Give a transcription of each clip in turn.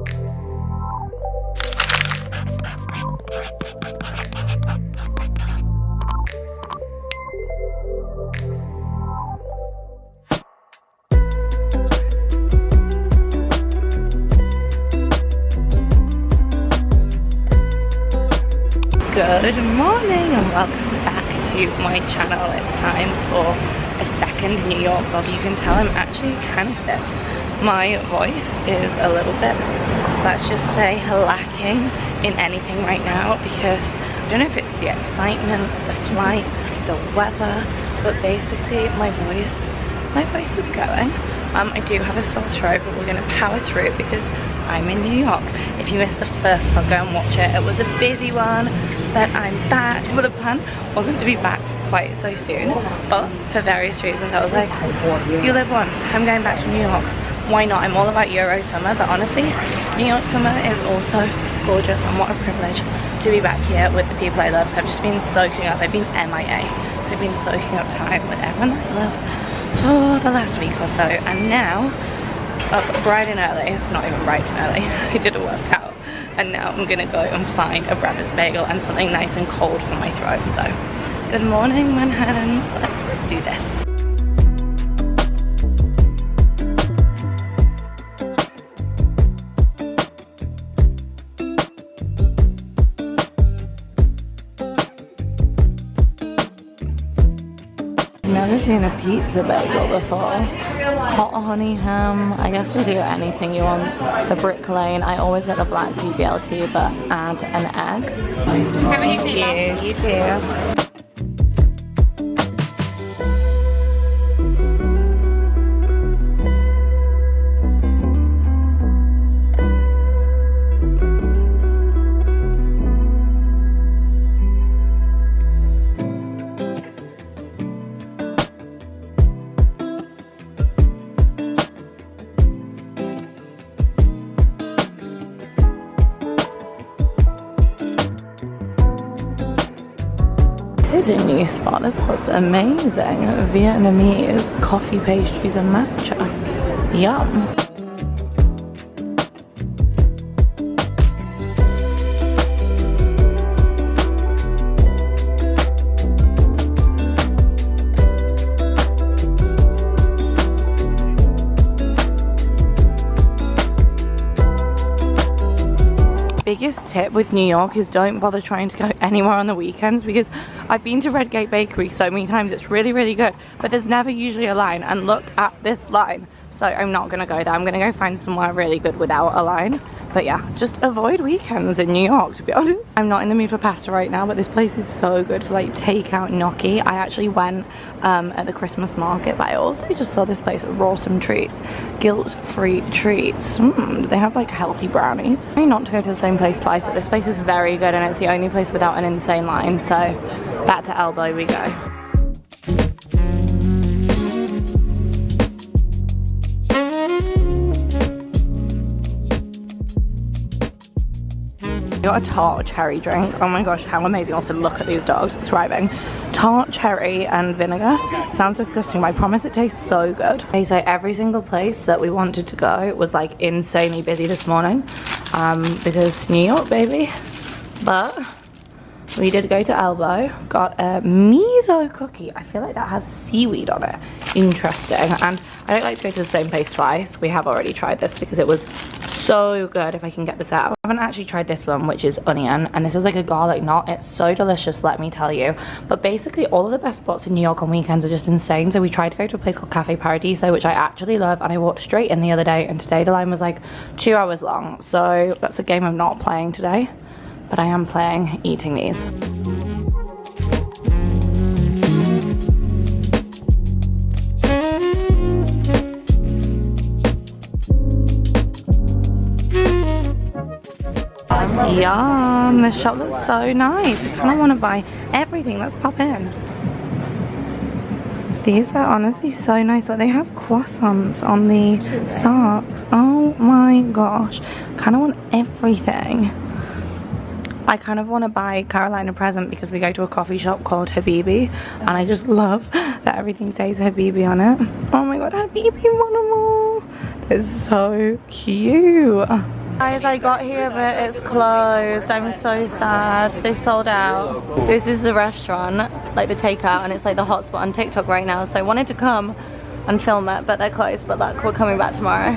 Good morning and welcome back to my channel. It's time for a second New York vlog. You can tell I'm actually kind of sick. My voice is a little bit, let's just say, lacking in anything right now because I don't know if it's the excitement, the flight, the weather, but basically my voice is going. I do have a sore throat, but we're going to power through because I'm in New York. If you missed the first vlog, go and watch it. It was a busy one, but I'm back. Well, the plan wasn't to be back quite so soon, but for various reasons I was like, you live once, I'm going back to New York. Why not? I'm all about Euro summer, but honestly, New York summer is also gorgeous, and what a privilege to be back here with the people I love. So I've just been soaking up. I've been MIA, so I've been soaking up time with everyone I love for the last week or so, and now up bright and early. It's not even bright and early. I did a workout and now I'm gonna go and find a breakfast bagel and something nice and cold for my throat. So good morning, Manhattan. Let's do this. Never seen a pizza bagel before. Hot honey ham. I guess they do anything you want. The brick lane. I always get the black BLT, but add an egg. Thank you. You too. This is a new spot. This looks amazing. Vietnamese coffee, pastries and matcha. Yum. Biggest tip with New York is don't bother trying to go anywhere on the weekends, because I've been to Red Gate Bakery so many times. It's really, really good, but there's never usually a line, and look at this line. So I'm not gonna go there. I'm gonna go find somewhere really good without a line. But yeah, just avoid weekends in New York, to be honest. I'm not in the mood for pasta right now, but this place is so good for like takeout gnocchi. I actually went at the Christmas market, but I also just saw this place, Rawsome Treats, guilt-free treats. Do they have like healthy brownies? Try not to go to the same place twice, but this place is very good and it's the only place without an insane line. So back to Elbow we go. Got a tart cherry drink. Oh my gosh, how amazing. Also look at these dogs, thriving. Tart cherry and vinegar. Sounds disgusting, but I promise it tastes so good. Okay, so every single place that we wanted to go was like insanely busy this morning because New York, baby. But we did go to Elbow, got a miso cookie. I feel like that has seaweed on it. Interesting. And I don't like to go to the same place twice. We have already tried this because it was so good. If I can get this out. I haven't actually tried this one, which is onion, and this is like a garlic knot. It's so delicious, let me tell you. But basically all of the best spots in New York on weekends are just insane. So we tried to go to a place called Cafe Paradiso, which I actually love, and I walked straight in the other day, and today the line was like 2 hours long. So that's a game I'm not playing today, but I am playing eating these. Yum, this shop looks so nice. I kind of want to buy everything. Let's pop in. These are honestly so nice. Like, they have croissants on the socks. Oh my gosh. Kind of want everything. I kind of want to buy Caroline a present because we go to a coffee shop called Habibi, and I just love that everything says Habibi on it. Oh my god, Habibi, one more. It's so cute. Guys, I got here but it's closed. I'm so sad. They sold out. This is the restaurant, like the takeout, and it's like the hotspot on TikTok right now. So I wanted to come and film it, but they're closed. But look, we're coming back tomorrow.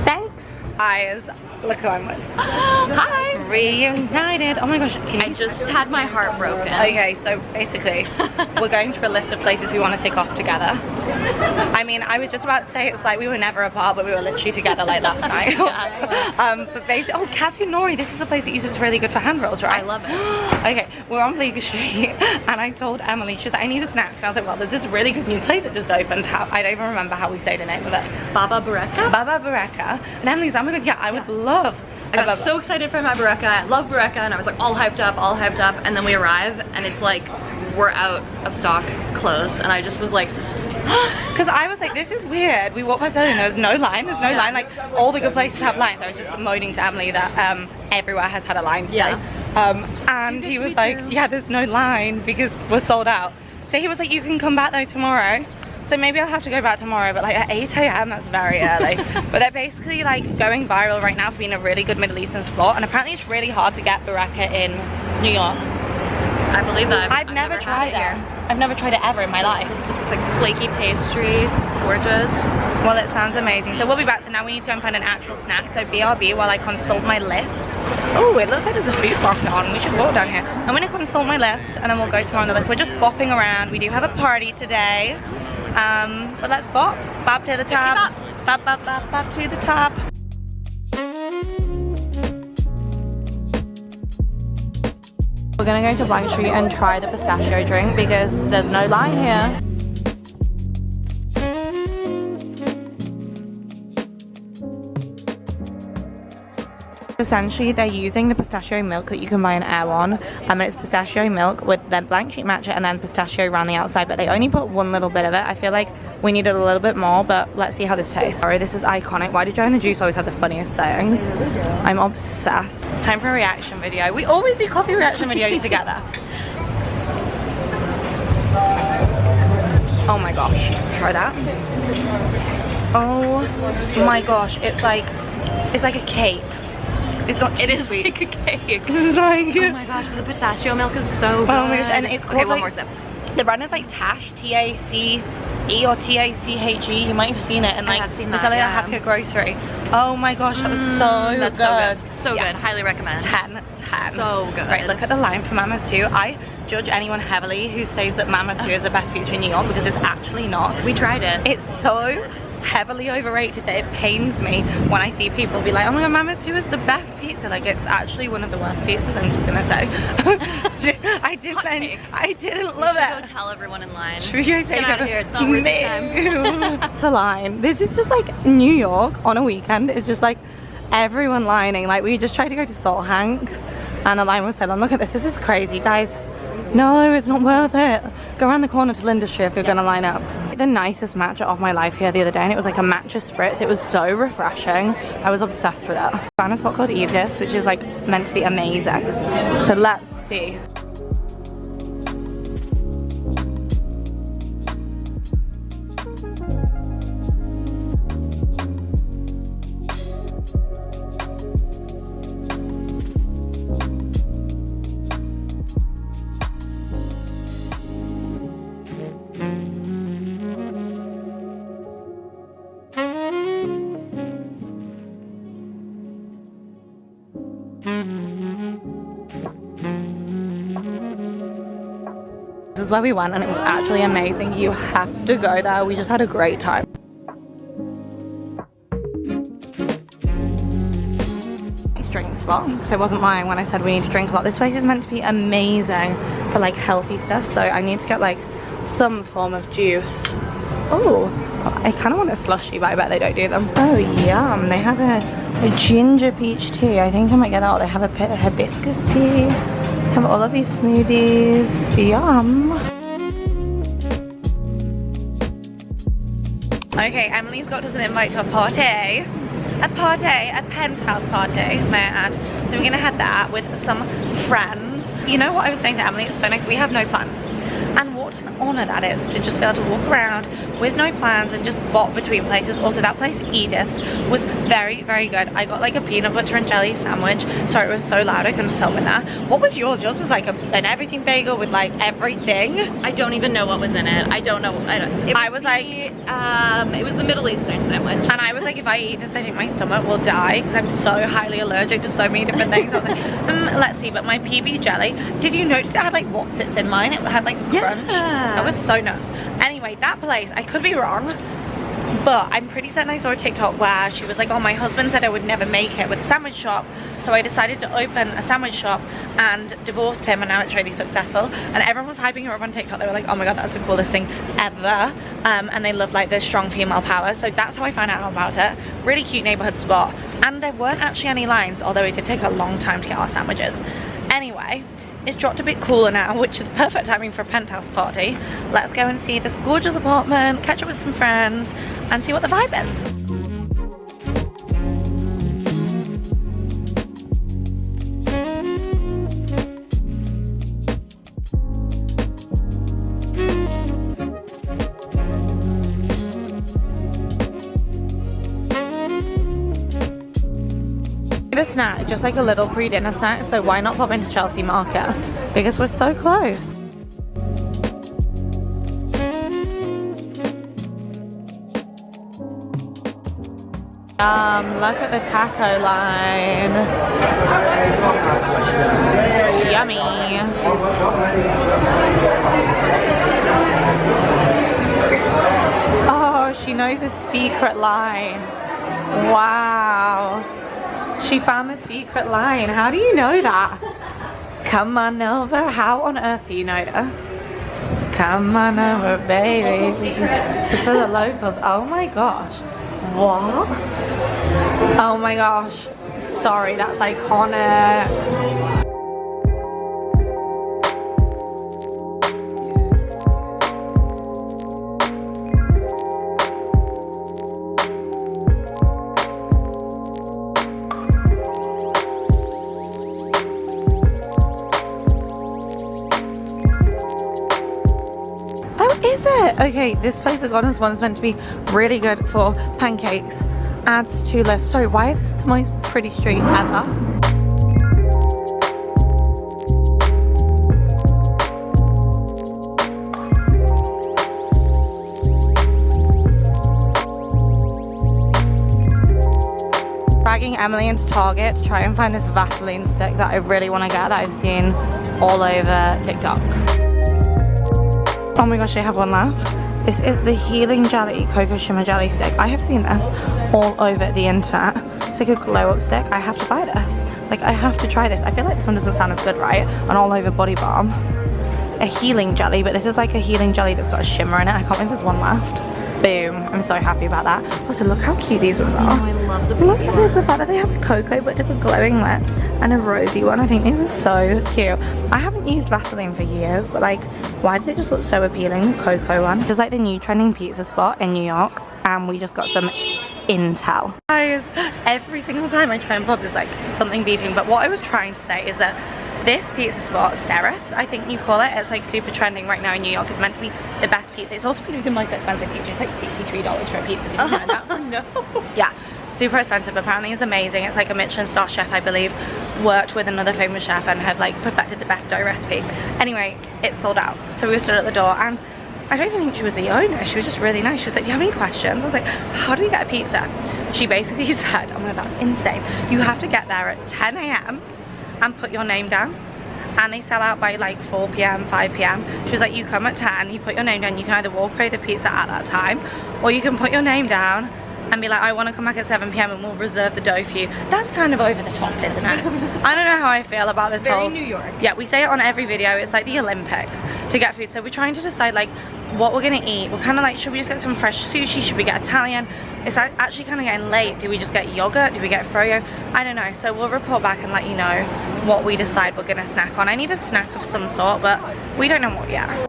Thanks. Guys, look who I'm with. Hi. Reunited. Oh my gosh. I just had my heart broken. Okay, so basically, we're going through a list of places we want to take off together. I mean, I was just about to say it's like we were never apart, but we were literally together like last night. But basically, oh, Kazunori, this is the place that uses really good for hand rolls, right? I love it. Okay, we're on Vega Street, and I told Emily, she was like, I need a snack. And I was like, well, there's this really good new place that just opened. I don't even remember how we say the name of it. Baba Bareka? Baba Bareka. And Emily's like, oh my god, yeah, I would love. I got so excited for my Bareka. I love Bareka, and I was like all hyped up, and then we arrive, and it's like, we're out of stock, closed, and I just was like, because I was like, this is weird. We walked past and there was no line, line, like all the good places have lines. I was just moaning to Emily that everywhere has had a line today. And he was like, yeah, there's no line because we're sold out. So he was like, you can come back though tomorrow. So maybe I'll have to go back tomorrow, but like at 8 AM, that's very early. But they're basically like going viral right now for being a really good Middle Eastern spot, and apparently it's really hard to get Bareka in New York. I believe that. I've never tried it here. I've never tried it ever in my life. It's like flaky pastry, gorgeous. Well, it sounds amazing. So we'll be back, so now we need to go and find an actual snack. So BRB while I consult my list. Oh, it looks like there's a food market on. We should walk down here. I'm gonna consult my list and then we'll go somewhere on the list. We're just bopping around. We do have a party today. But let's bop. Bop to the top. Bop, bop, bop, bop to the top. We're gonna go to Blank Street and try the pistachio drink because there's no line here. Essentially, they're using the pistachio milk that you can buy in Erewhon, and it's pistachio milk with their Blank Street matcha and then pistachio around the outside, but they only put one little bit of it. I feel like we needed a little bit more, but let's see how this tastes. Sorry, this is iconic. Why did Joe and the Juice always have the funniest sayings? I'm obsessed. It's time for a reaction video. We always do coffee reaction videos together. Oh my gosh, try that. Oh my gosh, it's like a cake. It's not too sweet. Like a cake. It's like, oh my gosh, the pistachio milk is so good. Oh my gosh, and it's called one more sip. The brand is like Tash, T-A-C-E or T-A-C-H-E. You might have seen it, and like have seen it's that, like a Happier Grocery. Oh my gosh, that was so that's good. So good. So good. Highly recommend. 10. So good. Right, look at the line for Mama's 2. I judge anyone heavily who says that Mama's 2 is the best pizza in New York because it's actually not. We tried it. It's so heavily overrated that it pains me when I see people be like, oh my god, Mama's 2 is the best pizza. Like, it's actually one of the worst pizzas, I'm just gonna say. I didn't love it. Go tell everyone in line. Should we go say get out of here, it's not worth the time. The line. This is just like New York on a weekend. It's just like everyone lining. Like, we just tried to go to Salt Hanks and the line was so long. Look at this is crazy, guys. No, it's not worth it. Go around the corner to Lindustry if you're gonna line up. The nicest matcha of my life here the other day, and it was like a matcha spritz. It was so refreshing. I was obsessed with it. I found a spot called Edith's, which is like meant to be amazing. So let's see. This is where we went and it was actually amazing. You have to go there. We just had a great time. It's drink spot, so I wasn't lying when I said we need to drink a lot. This place is meant to be amazing for like healthy stuff, so I need to get like some form of juice. Oh, I kind of want a slushie, but I bet they don't do them. Oh yum, they have a ginger peach tea. I think I might get that. They have a hibiscus tea. Have all of these smoothies. Yum. Okay, Emily's got us an invite to a party. A Penthouse party, may I add. So we're gonna have that with some friends. You know what I was saying to Emily? It's so nice. We have no plans. And what an honor that is to just be able to walk around with no plans and just bop between places. Also, that place, Edith's, was very, very good. I got like a peanut butter and jelly sandwich. Sorry, it was so loud I couldn't film in that. What was yours? Yours was like an everything bagel with like everything. I don't even know what was in it. I don't know. It was the Middle Eastern sandwich. And I was like, if I eat this, I think my stomach will die because I'm so highly allergic to so many different things. I was like, let's see. But my PB jelly, did you notice it had like what sits in mine? It had like crunch. That was so nice. Anyway, that place, I could be wrong, but I'm pretty certain I saw a TikTok where she was like, oh, my husband said I would never make it with a sandwich shop, so I decided to open a sandwich shop and divorced him, and now it's really successful. And everyone was hyping her up on TikTok. They were like, oh my god, that's the coolest thing ever. And they love like the strong female power. So that's how I found out about it. Really cute neighborhood spot. And there weren't actually any lines, although it did take a long time to get our sandwiches. Anyway, it's dropped a bit cooler now, which is perfect timing for a penthouse party. Let's go and see this gorgeous apartment, catch up with some friends, and see what the vibe is. A snack, just like a little pre-dinner snack, so why not pop into Chelsea Market because we're so close. Look at the taco line. Yummy. Oh, she knows a secret line. Wow. She found the secret line. How do you know that? Come on over. How on earth do you know this? Come on over, baby. She's for the locals. Oh my gosh. What? Oh my gosh. Sorry, that's iconic. Is it? Okay, this place at Gardens One is meant to be really good for pancakes. Adds to list. Sorry, why is this the most pretty street ever? Dragging Emily into Target to try and find this Vaseline stick that I really want to get, that I've seen all over TikTok. Oh my gosh, I have one left. This is the Healing Jelly Cocoa Shimmer Jelly Stick. I have seen this all over the internet. It's like a glow up stick. I have to buy this. Like, I have to try this. I feel like this one doesn't sound as good, right? An all over body balm. A healing jelly, but this is like a healing jelly that's got a shimmer in it. I can't believe there's one left. Boom. I'm so happy about that. Also, look how cute these ones are. Oh, I love the Look at this, the fact that they have a cocoa but with glowing lips and a rosy one. I think these are so cute. I haven't used Vaseline for years, but like, why does it just look so appealing? The cocoa one. There's like the new trending pizza spot in New York, and we just got some intel. Guys, every single time I try and vlog, there's like something beeping, but what I was trying to say is that this pizza spot, Ceres, I think you call it, it's like super trending right now in New York. It's meant to be the best pizza. It's also meant to be the most expensive pizza. It's like $63 for a pizza. Did you know that? Oh no. Yeah, super expensive. Apparently it's amazing. It's like a Michelin star chef, I believe, worked with another famous chef and had like perfected the best dough recipe. Anyway, it's sold out. So we were stood at the door, and I don't even think she was the owner. She was just really nice. She was like, do you have any questions? I was like, how do we get a pizza? She basically said, oh my god, that's insane. You have to get there at 10 AM and put your name down, and they sell out by like 4 PM, 5 PM. She was like, you come at 10, you put your name down, you can either walk away the pizza at that time, or you can put your name down and be like, I want to come back at 7 PM and we'll reserve the dough for you. That's kind of over the top, isn't it? I don't know how I feel about this Very whole... New York. Yeah, we say it on every video, it's like the Olympics to get food. So we're trying to decide like what we're gonna eat. We're kind of like, should we just get some fresh sushi? Should we get Italian? It's actually kind of getting late. Do we just get yogurt? Do we get fro-yo? I don't know. So we'll report back and let you know what we decide we're gonna snack on. I need a snack of some sort, but we don't know what yet.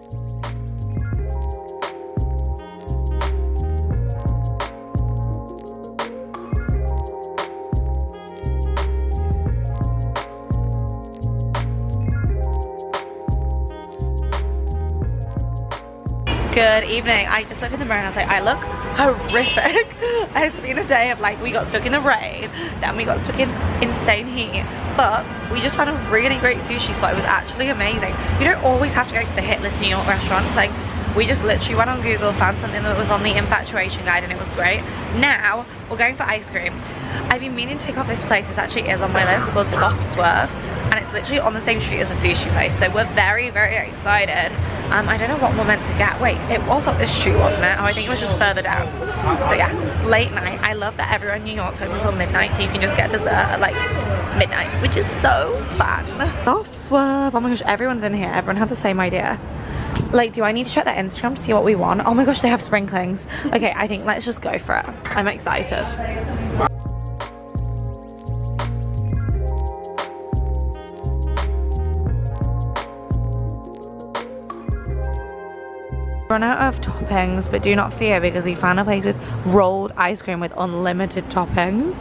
Good evening. I just looked in the mirror and I was like, I look horrific. It's been a day of like, we got stuck in the rain, then we got stuck in insane heat, but we just found a really great sushi spot. It was actually amazing. You don't always have to go to the hit list New York restaurants. Like, we just literally went on Google, found something that was on the infatuation guide, and it was great. Now we're going for ice cream. I've been meaning to tick off this place. It actually is on my list, called Soft Swerve, and it's literally on the same street as a sushi place, so we're very, very excited. I don't know what we're meant to get. Wait, it was up this street, wasn't it? Oh, I think it was just further down. So yeah, late night. I love that everywhere in New York's open until midnight, so you can just get dessert at like midnight, which is so fun. Soft Swerve. Oh my gosh, everyone's in here. Everyone had the same idea. Like, do I need to check their Instagram to see what we want? Oh my gosh, they have sprinklings. Okay, I think let's just go for it. I'm excited. Run out of toppings, but do not fear because we found a place with rolled ice cream with unlimited toppings.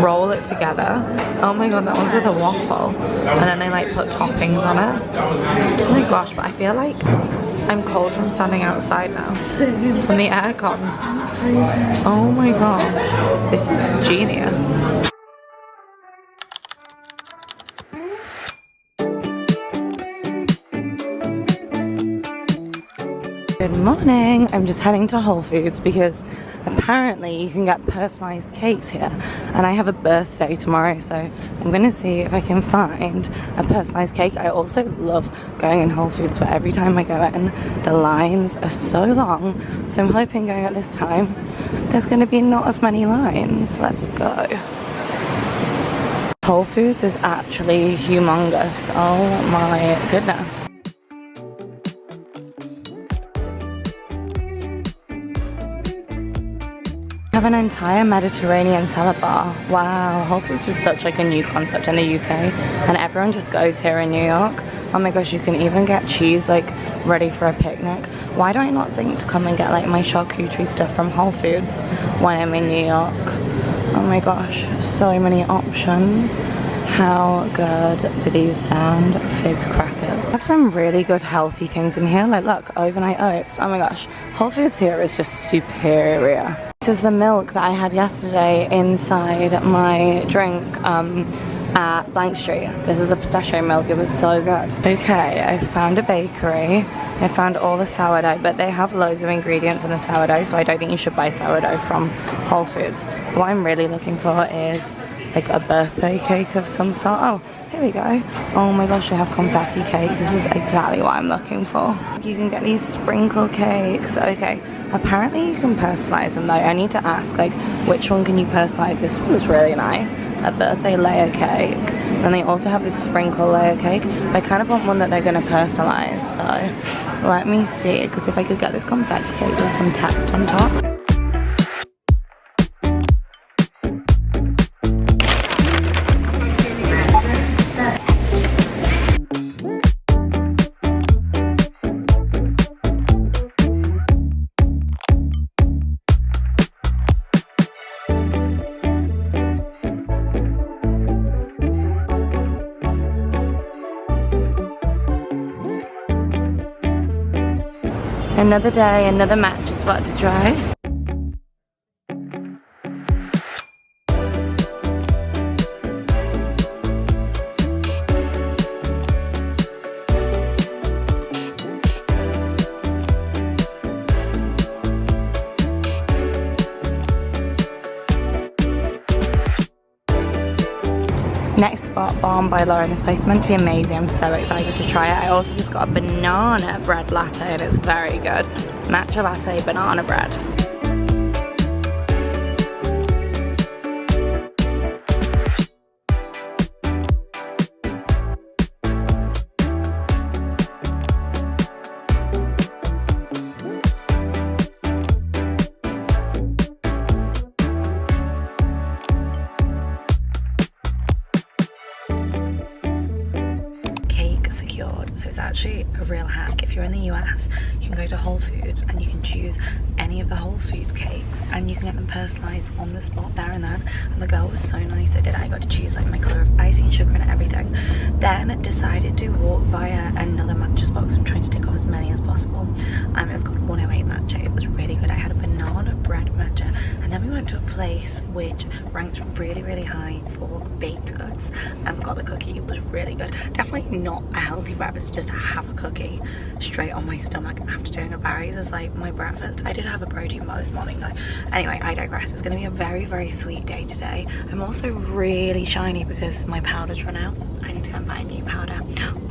Roll it together. Oh my god, that one's with a waffle, and then they like put toppings on it. Oh my gosh, but I feel like I'm cold from standing outside now from the aircon. Oh my gosh, this is genius. Good morning. I'm just heading to Whole Foods because apparently you can get personalized cakes here, and I have a birthday tomorrow, so I'm gonna see if I can find a personalized cake. I also love going in Whole Foods, but every time I go in the lines are so long, so I'm hoping going at this time there's gonna be not as many lines. Let's go. Whole Foods is actually humongous. Oh my goodness. Have an entire Mediterranean salad bar. Wow, Whole Foods is such like a new concept in the UK, and everyone just goes here in New York. Oh my gosh, you can even get cheese like ready for a picnic. Why do I not think to come and get like my charcuterie stuff from Whole Foods when I'm in New York? Oh my gosh, so many options. How good do these sound? Fig crackers. I have some really good healthy things in here. Like look, overnight oats. Oh my gosh, Whole Foods here is just superior. This is the milk that I had yesterday inside my drink at Blank Street. This is a pistachio milk. It was so good. Okay, I found a bakery. I found all the sourdough, but they have loads of ingredients in the sourdough, so I don't think you should buy sourdough from Whole Foods. What I'm really looking for is like a birthday cake of some sort. Oh, here we go. Oh my gosh, they have confetti cakes. This is exactly what I'm looking for. You can get these sprinkle cakes. Okay, apparently you can personalize them though. I need to ask like which one can you personalize. This one is really nice, a birthday layer cake. Then they also have this sprinkle layer cake. I kind of want one that they're going to personalize, so let me see, because if I could get this confetti cake with some text on top. Another day, another match is about to try. Next spot, Balm by Lauren. This place is meant to be amazing. I'm so excited to try it. I also just got a banana bread latte and it's very good. Matcha latte, banana bread. So it's actually a real hack. If you're in the US, you can go to Whole Foods and you can choose any of the Whole Foods cakes and you can get them personalized on the spot there and then. And the girl was so nice. I got to choose like my color of icing, sugar and everything. then decided to walk via another matcha box. I'm trying to tick off as many as possible. It was called 108 matcha. It was really good. I had a banana bread matcha, and then we went to a place which ranks really, really high for baked goods. Got the cookie. It was really good. Definitely not a healthy breakfast just to have a cookie straight on my stomach after doing a berries as like my breakfast. I did have a protein bar this morning though. Anyway, I digress. It's going to be a very, very sweet day today. I'm also really shiny because my powder's run out. I need to go and buy a new powder.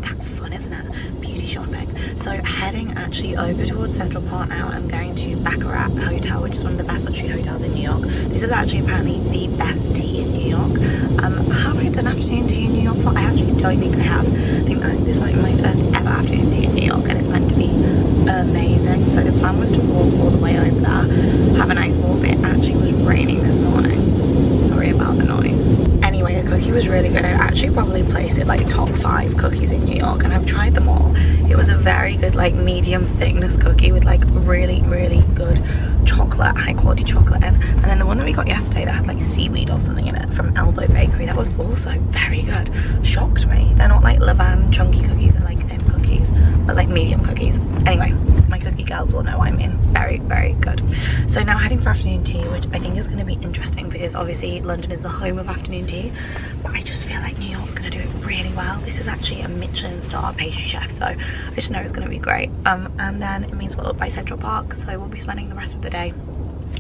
That's fun, isn't it? Beauty shopping. So heading actually over towards Central Park now. I'm going to Baccarat Hotel, which is one of the best luxury hotels in New York. This is actually apparently the best tea in New York. Have I done afternoon tea in New York before? I actually don't think I have. I think that this might be my first ever afternoon tea in New York, and it's meant to be amazing. So the plan was to walk all the way over there, have a nice walk, but it actually was raining this morning. Sorry about the noise. Anyway, the cookie was really good. I'd actually probably place it like top 5 cookies in New York, and I've tried them all. It was a very good like medium thickness cookie with like really, really good chocolate, high quality chocolate in. And then the one that we got yesterday that had like seaweed or something in it from Elbow Bakery, that was also very good. Shocked me. They're not like Levain chunky cookies, they're like thin cookies, but like medium cookies. Anyway, my cookie girls will know I'm in. Very, very good. So now heading for afternoon tea, which I think is going to be interesting because obviously London is the home of afternoon tea, but I just feel like New York's going to do it really well. This is actually a Michelin star pastry chef, so I just know it's going to be great. And then it means we're up by Central Park, so we'll be spending the rest of the day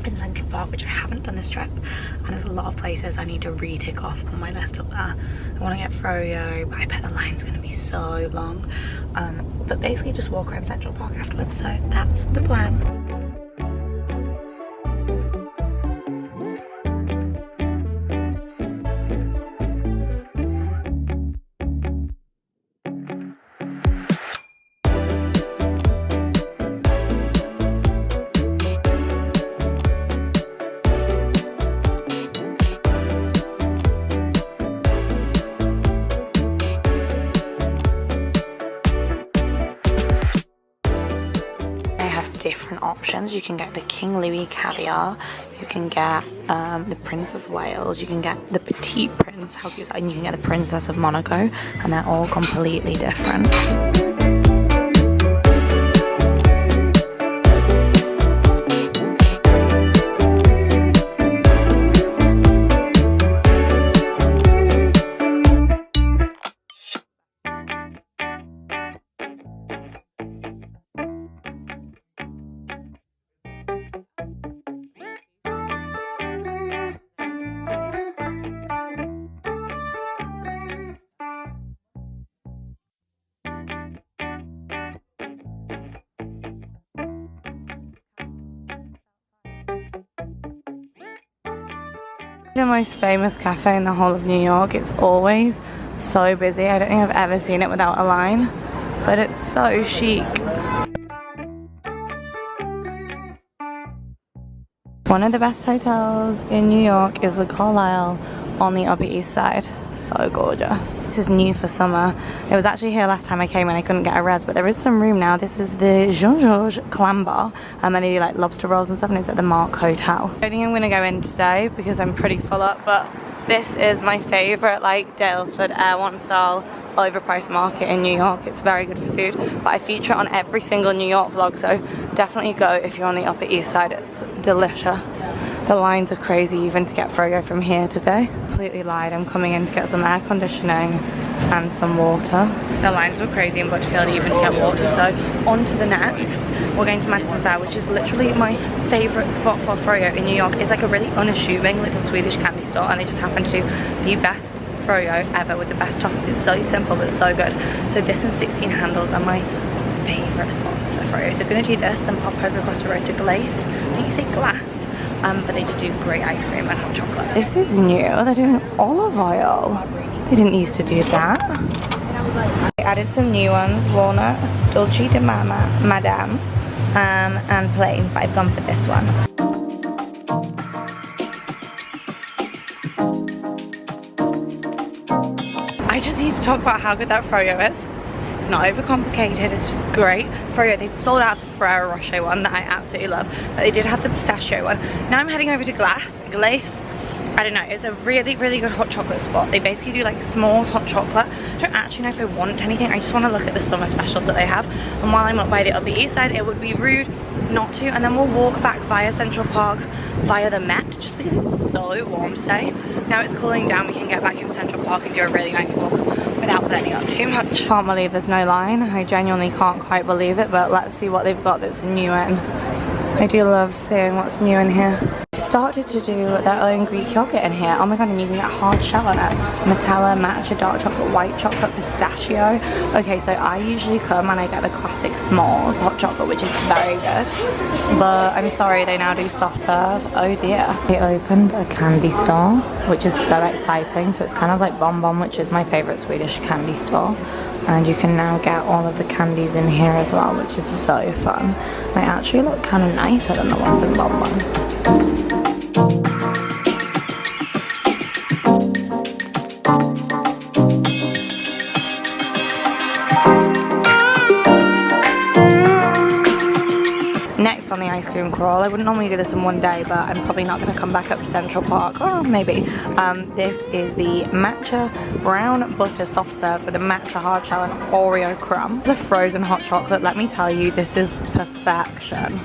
in Central Park, which I haven't done this trip, and there's a lot of places I need to re-tick off on my list up there. I want to get fro-yo, but I bet the line's going to be so long. But basically just walk around Central Park afterwards, so that's the plan. Different options. You can get the King Louis caviar, you can get the Prince of Wales, you can get the Petite Prince, and you can get the Princess of Monaco, and they're all completely different. The most famous cafe in the whole of New York. It's always so busy. I don't think I've ever seen it without a line, but it's so chic. One of the best hotels in New York is the Carlyle on the Upper East Side. So gorgeous. This is new for summer. It was actually here last time I came and I couldn't get a res, but there is some room now. This is the Jean-Georges Clam Bar, and they do like lobster rolls and stuff, and it's at the Mark Hotel. I think I'm gonna go in today because I'm pretty full up, but this is my favorite like Dalesford Air style overpriced market in New York. It's very good for food, but I feature it on every single New York vlog, so definitely go if you're on the Upper East Side. It's delicious. The lines are crazy even to get fro-yo from here today. Completely lied. I'm coming in to get some air conditioning and some water. The lines were crazy in Butterfield even to get water, so on to the next. We're going to Madison Fair, which is literally my favourite spot for fro-yo in New York. It's like a really unassuming little Swedish candy store, and they just happen to do the best fro-yo ever with the best toppings. It's so simple but so good. So this and 16 handles are my favourite spots for fro-yo. So I'm going to do this, then pop over across the road to Glaze. I think you say Glass. But they just do great ice cream and hot chocolate. This is new. They're doing olive oil. They didn't used to do that. I added some new ones: walnut, dulce de madame, and plain. But I've gone for this one. I just need to talk about how good that fro-yo is. It's not overcomplicated, it's just great. Fro-yo, they'd sold out the Ferrero Rocher one that I absolutely love, but they did have the pistachio one. Now I'm heading over to Glaze, I don't know, it's a really, really good hot chocolate spot. They basically do like s'mores hot chocolate. I don't actually know if I want anything. I just want to look at the summer specials that they have. And while I'm up by the Upper East Side, it would be rude not to. And then we'll walk back via Central Park, via the Met, just because it's so warm today. Now it's cooling down, we can get back into Central Park and do a really nice walk without burning up too much. Can't believe there's no line. I genuinely can't quite believe it, but let's see what they've got that's new in. I do love seeing what's new in here. They've started to do their own Greek yogurt in here. Oh my god, and you can get hard shell on it. Nutella, matcha, dark chocolate, white chocolate, pistachio. Okay, so I usually come and I get the classic s'mores hot chocolate, which is very good. But I'm sorry, they now do soft serve. Oh dear. They opened a candy store, which is so exciting. So it's kind of like Bon Bon, which is my favorite Swedish candy store. And you can now get all of the candies in here as well, which is so fun. They actually look kind of nicer than the ones in Bon Bon. Next on the ice cream crawl, I wouldn't normally do this in one day, but I'm probably not going to come back up to Central Park. Oh, maybe. This is the matcha brown butter soft serve with a matcha hard shell and Oreo crumb. The frozen hot chocolate, let me tell you, this is perfection.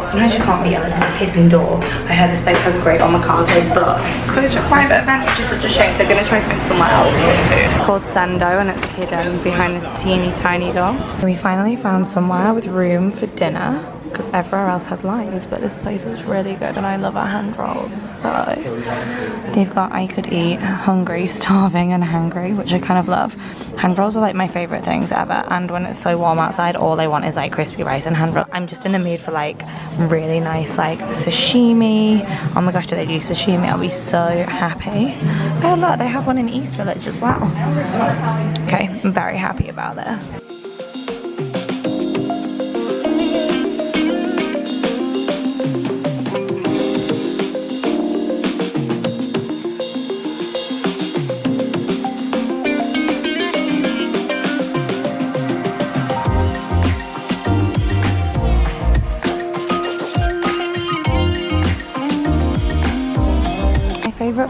Sometimes you can't be yelling at a hidden door. I heard this place has great omakase, but it's closed for a private event, which is such a shame, so I'm going to try and find somewhere else for some food. It's called Sando and it's hidden behind this teeny tiny door. We finally found somewhere with room for dinner, because everywhere else had lines, but this place was really good and I love our hand rolls. So they've got I could eat hungry, starving and hungry, which I kind of love. Hand rolls are like my favorite things ever, and when it's so warm outside all I want is like crispy rice and hand roll. I'm just in the mood for like really nice like sashimi. Oh my gosh, do they do sashimi? I'll be so happy. Oh look, they have one in East Village as well. Okay, I'm very happy about this.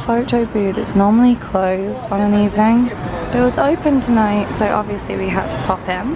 photo booth. It's normally closed on an evening. It was open tonight, so obviously we had to pop in.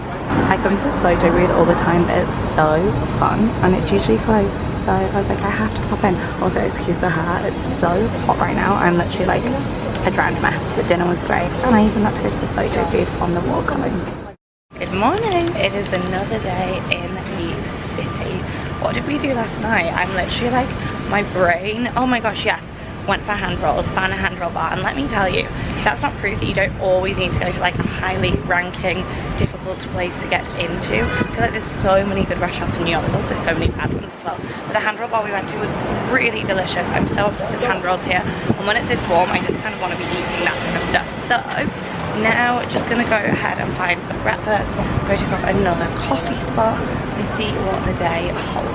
I come to this photo booth all the time, but it's so fun and it's usually closed. So I was like, I have to pop in. Also, excuse the hair, it's so hot right now. I'm literally like a drowned mess, but dinner was great. And I even got to go to the photo booth on the walk home. Good morning. It is another day in the city. What did we do last night? I'm literally like, my brain, oh my gosh, yes. Went for hand rolls, found a hand roll bar, and let me tell you, that's not proof that you don't always need to go to like a highly ranking, difficult place to get into. I feel like there's so many good restaurants in New York. There's also so many bad ones as well. But the hand roll bar we went to was really delicious. I'm so obsessed with hand rolls here, and when it's this warm, I just kind of want to be eating that kind of stuff. So now just gonna go ahead and find some breakfast, go to grab another coffee spot and see what the day holds.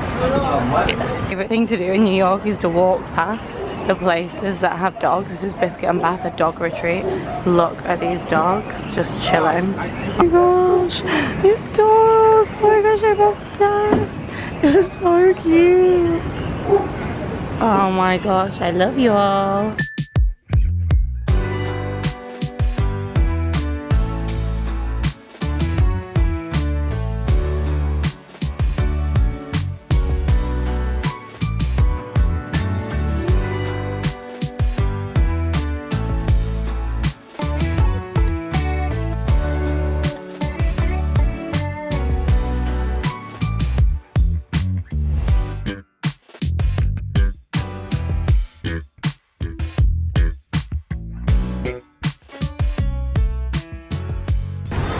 Let's do this. Favorite thing to do in New York is to walk past the places that have dogs. This is Biscuit and Bath, a dog retreat. Look at these dogs just chilling. Oh my gosh, this dog, oh my gosh, I'm obsessed. It's so cute. Oh my gosh, I love you all.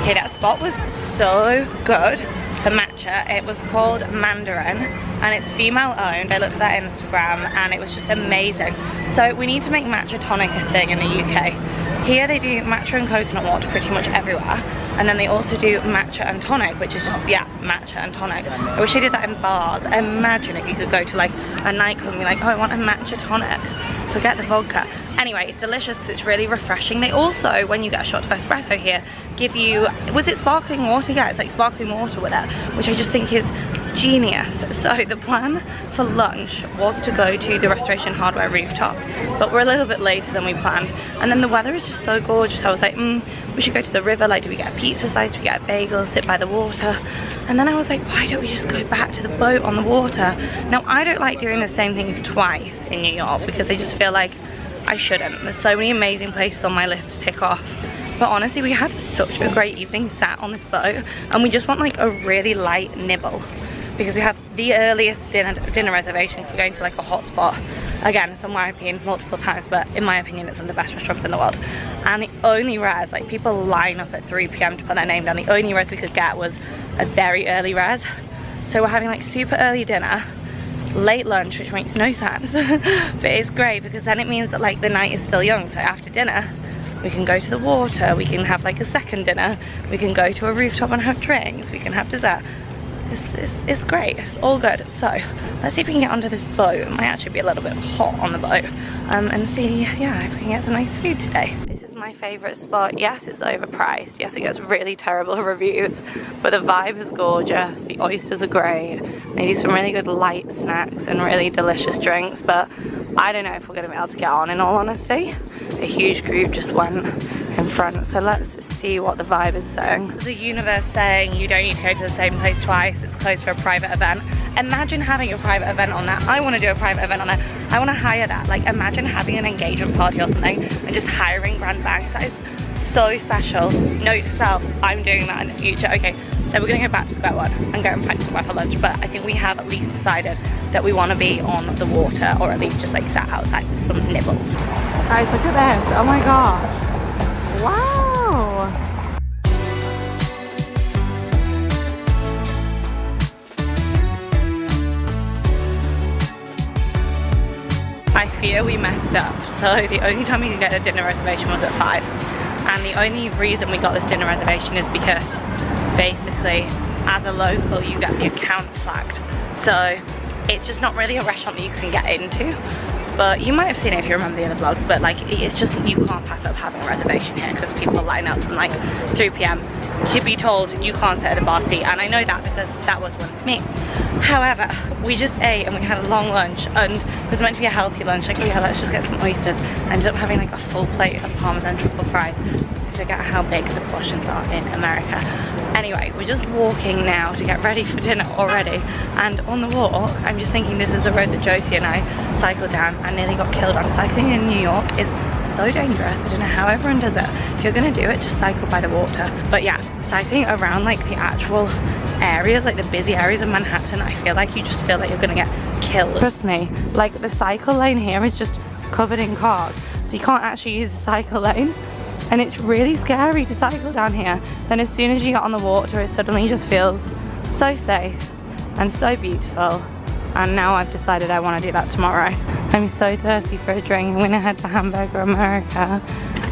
Okay, that spot was so good, the matcha. It was called Mandarin and it's female owned. I looked at that Instagram and it was just amazing. So we need to make matcha tonic a thing in the UK. Here they do matcha and coconut water pretty much everywhere, and then they also do matcha and tonic, which is just, yeah, matcha and tonic. I wish they did that in bars. Imagine if you could go to like a nightclub and be like, oh, I want a matcha tonic. Forget the vodka. Anyway, it's delicious because it's really refreshing. They also, when you get a shot of espresso here, give you, was it sparkling water? Yeah, it's like sparkling water with it, which I just think is genius. So the plan for lunch was to go to the Restoration Hardware rooftop, but we're a little bit later than we planned. And then the weather is just so gorgeous. I was like, we should go to the river. Like, do we get a pizza slice? Do we get a bagel? Sit by the water? And then I was like, why don't we just go back to the boat on the water? Now, I don't like doing the same things twice in New York because I just feel like I shouldn't. There's so many amazing places on my list to tick off. But honestly, we had such a great evening sat on this boat, and we just want like a really light nibble because we have the earliest dinner reservations. We're going to like a hot spot. Again, somewhere I've been multiple times, but in my opinion, it's one of the best restaurants in the world. And the only res, like people line up at 3 PM to put their name down. The only res we could get was a very early res. So we're having like super early dinner, late lunch, which makes no sense, but it's great because then it means that like the night is still young. So after dinner, we can go to the water, we can have like a second dinner, we can go to a rooftop and have drinks, we can have dessert. It's great, it's all good. So let's see if we can get onto this boat. It might actually be a little bit hot on the boat, and see, yeah, if we can get some nice food today. This is my favorite spot. Yes, it's overpriced. Yes, it gets really terrible reviews, but the vibe is gorgeous. The oysters are great. They do some really good light snacks and really delicious drinks, but I don't know if we're gonna be able to get on, in all honesty. A huge group just went in front, so let's see what the vibe is saying. The universe saying you don't need to go to the same place twice. It's closed for a private event. Imagine having a private event on that. I want to do a private event on that. I want to hire that. Like, imagine having an engagement party or something and just hiring brand banks. That is so special. Note to self, I'm doing that in the future. Okay, so we're gonna go back to square one and go and find somewhere for lunch, but I think we have at least decided that we want to be on the water, or at least just like sat outside with some nibbles. Guys, look at this. Oh my gosh. Wow. I fear we messed up. So the only time we could get a dinner reservation was at 5. And the only reason we got this dinner reservation is because basically as a local you get the account flagged. So it's just not really a restaurant that you can get into. But you might have seen it if you remember the other vlogs, but like it's just, you can't pass up having a reservation here because people line up from like 3 PM to be told you can't sit at the bar seat, and I know that because that was once me. However, we just ate and we had a long lunch, and it was meant to be a healthy lunch, like, oh yeah, let's just get some oysters. I ended up having like a full plate of Parmesan truffle fries. Forget how big the portions are in America. Anyway, we're just walking now to get ready for dinner already, and on the walk I'm just thinking this is a road that Josie and I cycled down and nearly got killed on. Cycling in New York is so dangerous. I don't know how everyone does it. If you're gonna do it, just cycle by the water. But yeah, cycling around like the actual areas, like the busy areas of Manhattan, I feel like you just feel like you're gonna get killed. Trust me, like the cycle lane here is just covered in cars, so you can't actually use the cycle lane. And it's really scary to cycle down here. Then as soon as you get on the water, it suddenly just feels so safe and so beautiful. And now I've decided I want to do that tomorrow. I'm so thirsty for a drink. I'm gonna head to Hamburger America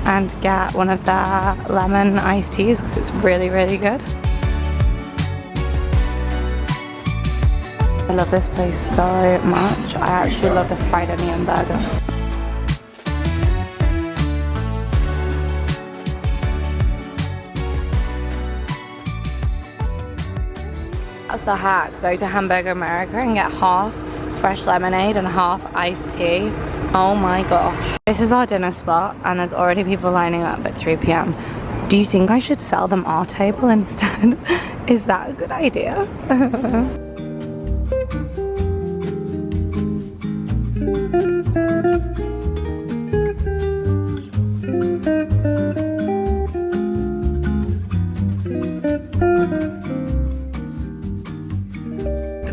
and get one of their lemon iced teas because it's really, really good. I love this place so much. I actually love the fried onion burger. That's the hack. Go to Hamburger America and get half fresh lemonade and half iced tea. Oh my gosh. This is our dinner spot and there's already people lining up at 3 p.m. Do you think I should sell them our table instead? Is that a good idea?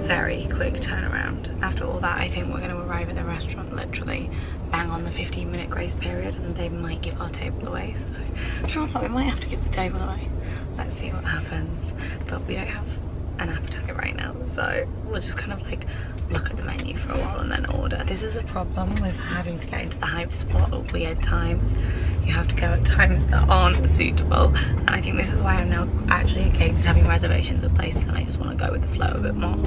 Very quick turnaround. After all that, I think we're going to arrive at the restaurant literally bang on the 15-minute grace period, and they might give our table away. So I don't know, we might have to give the table away. Let's see what happens. But we don't have an appetite right now, so we'll just kind of like look at the menu for a while and then order. This is a problem with having to get into the hype spot at weird times. You have to go at times that aren't suitable, and I think this is why I'm now actually against having reservations at places, and I just want to go with the flow a bit more.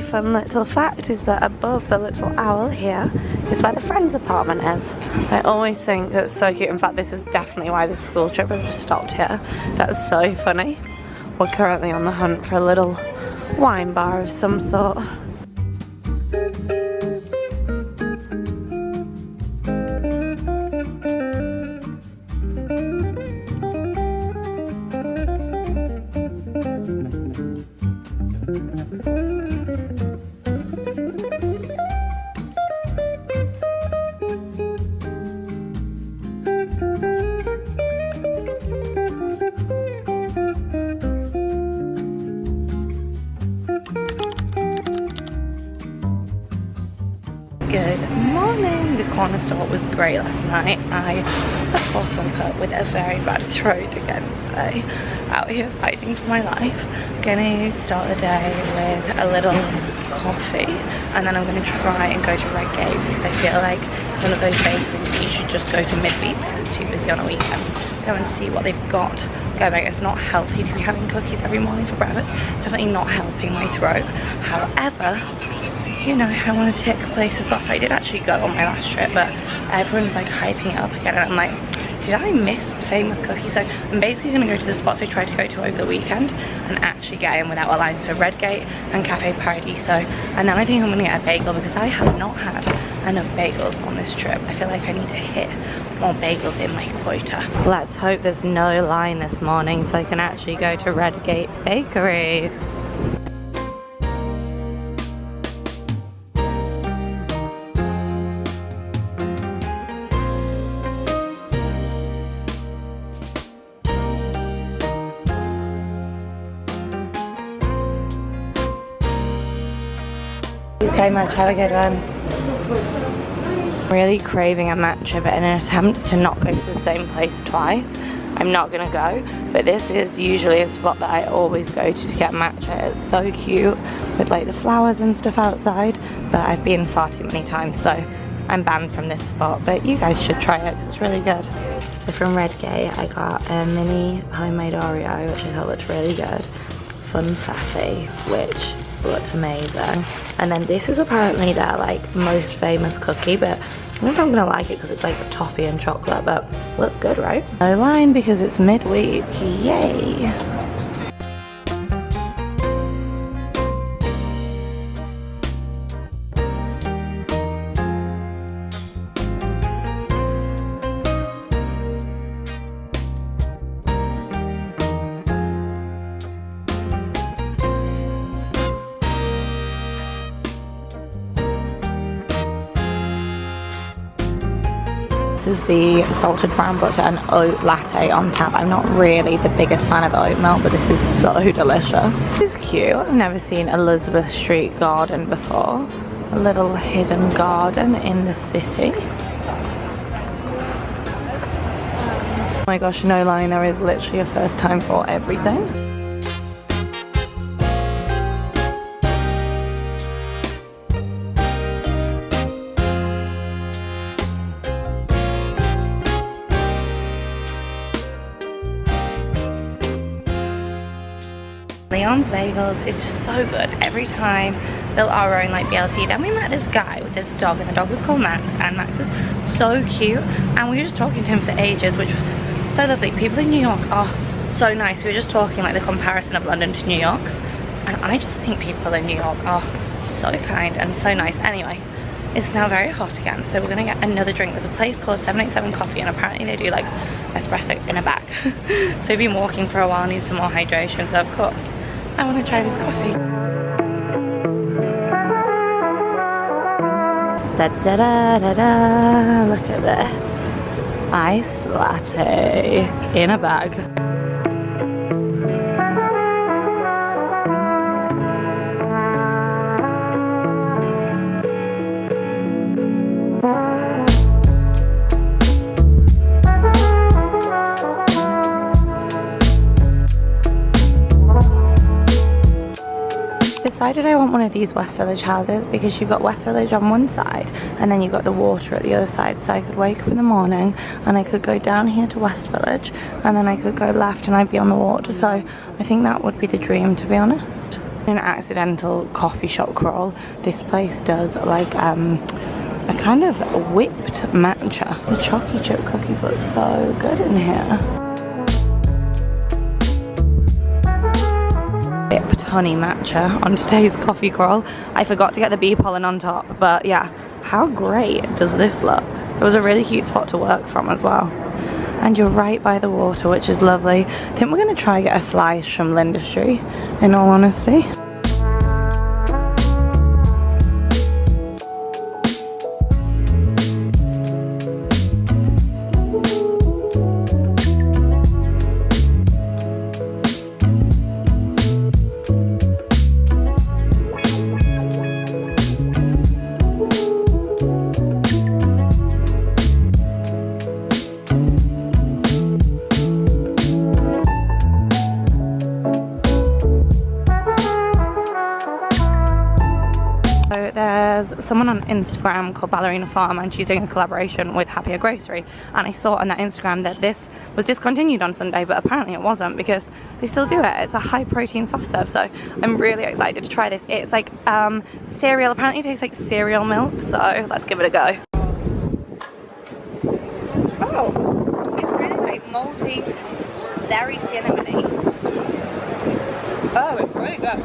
Fun little fact is that above the little owl here is where the friend's apartment is. I always think that's so cute. In fact, this is definitely why this school trip has just stopped here. That's so funny. We're currently on the hunt for a little wine bar of some sort. Good morning. The corner store was great last night. I, of course, woke up with a very bad throat again today. Out here fighting for my life. Gonna start the day with a little coffee, and then I'm gonna try and go to Redgate because I feel like it's one of those days when you should just go to Midweek because it's too busy on a weekend. Go and see what they've got going. It's not healthy to be having cookies every morning for breakfast. It's definitely not helping my throat. However, you know, I want to tick places off. I did actually go on my last trip, but everyone's like hyping it up again, and I'm like, did I miss the famous cookie? So I'm basically going to go to the spots I tried to go to over the weekend and actually get in without a line. So Redgate and Cafe Paradiso. And then I think I'm going to get a bagel because I have not had enough bagels on this trip. I feel like I need to hit more bagels in my quota. Let's hope there's no line this morning so I can actually go to Redgate Bakery. Thank you so much, have a good one. Really craving a matcha, but in an attempt to not go to the same place twice, I'm not gonna go. But this is usually a spot that I always go to get matcha. It's so cute with like the flowers and stuff outside, but I've been far too many times, so I'm banned from this spot. But you guys should try it because it's really good. So from Redgate, I got a mini homemade Oreo, which I thought looked really good. Funfetti, which looked amazing. And then this is apparently their like most famous cookie, but I don't know if I'm gonna like it because it's like toffee and chocolate, but looks good, right? No line because it's midweek, yay! This is the salted brown butter and oat latte on tap. I'm not really the biggest fan of oat milk, but this is so delicious. This is cute. I've never seen Elizabeth Street garden before. A little hidden garden in the city. Oh my gosh, no line, there is literally a first time for everything. Leon's Bagels is just so good every time. Built our own like BLT. Then we met this guy with this dog, and the dog was called Max, and Max was so cute, and we were just talking to him for ages, which was so lovely. People in New York are so nice. We were just talking like the comparison of London to New York, and I just think people in New York are so kind and so nice. Anyway, it's now very hot again, so we're gonna get another drink. There's a place called 787 Coffee, and apparently they do like espresso in a bag. So we've been walking for a while, need some more hydration, so of course I want to try this coffee. Da da da da da. Look at this. Iced latte in a bag. Decided I want one of these West Village houses because you've got West Village on one side and then you've got the water at the other side, so I could wake up in the morning and I could go down here to West Village and then I could go left and I'd be on the water. So I think that would be the dream, to be honest. An accidental coffee shop crawl. This place does like a kind of whipped matcha. The chocolate chip cookies look so good in here. Whipped honey matcha on today's coffee crawl. I forgot to get the bee pollen on top, but yeah, how great does this look? It was a really cute spot to work from as well. And you're right by the water, which is lovely. I think we're gonna try get a slice from Linda Street, in all honesty. There's someone on Instagram called Ballerina Farm, and she's doing a collaboration with Happier Grocery, and I saw on that Instagram that this was discontinued on Sunday, but apparently it wasn't because they still do it. It's a high protein soft serve, so I'm really excited to try this. It's like cereal, apparently it tastes like cereal milk, so let's give it a go. Oh, it's really like malty, very cinnamony. Oh, it's really good.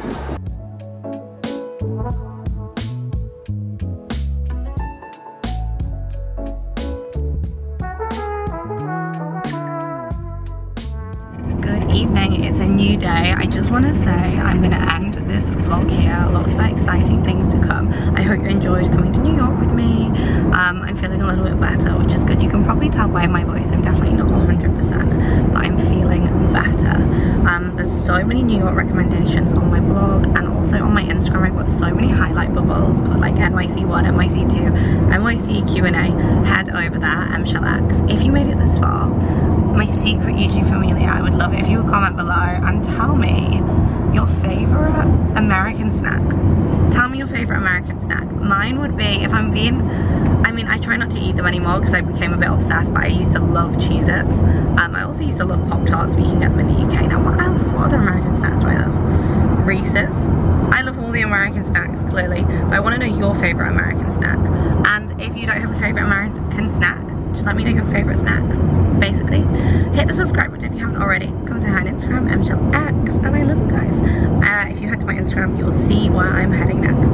Evening, it's a new day. I just want to say I'm going to end this vlog here. Lots of exciting things to come. I hope you enjoyed coming to New York with me. I'm feeling a little bit better, which is good. You can probably tell by my voice I'm definitely not 100%, but I'm feeling better. There's so many New York recommendations on my blog and also on my Instagram. I've got so many highlight bubbles called like NYC1, NYC2, NYC Q&A. Head over there, emshelx. If you made it this far, my secret YouTube familia, I would love it if you would comment below and tell me your favorite American snack. Tell me your favorite American snack. Mine would be, if I'm being, I mean, I try not to eat them anymore because I became a bit obsessed, but I used to love Cheez-Its. I also used to love Pop-Tarts, but you can get them in the UK now. What else? What other American snacks do I love? Reese's. I love all the American snacks, clearly, but I want to know your favorite American snack. And if you don't have a favorite American snack, just let me know your favorite snack. Basically, hit the subscribe button if you haven't already. Come say hi on Instagram, emshelx, and I love you guys. If you head to my Instagram, you'll see where I'm heading next.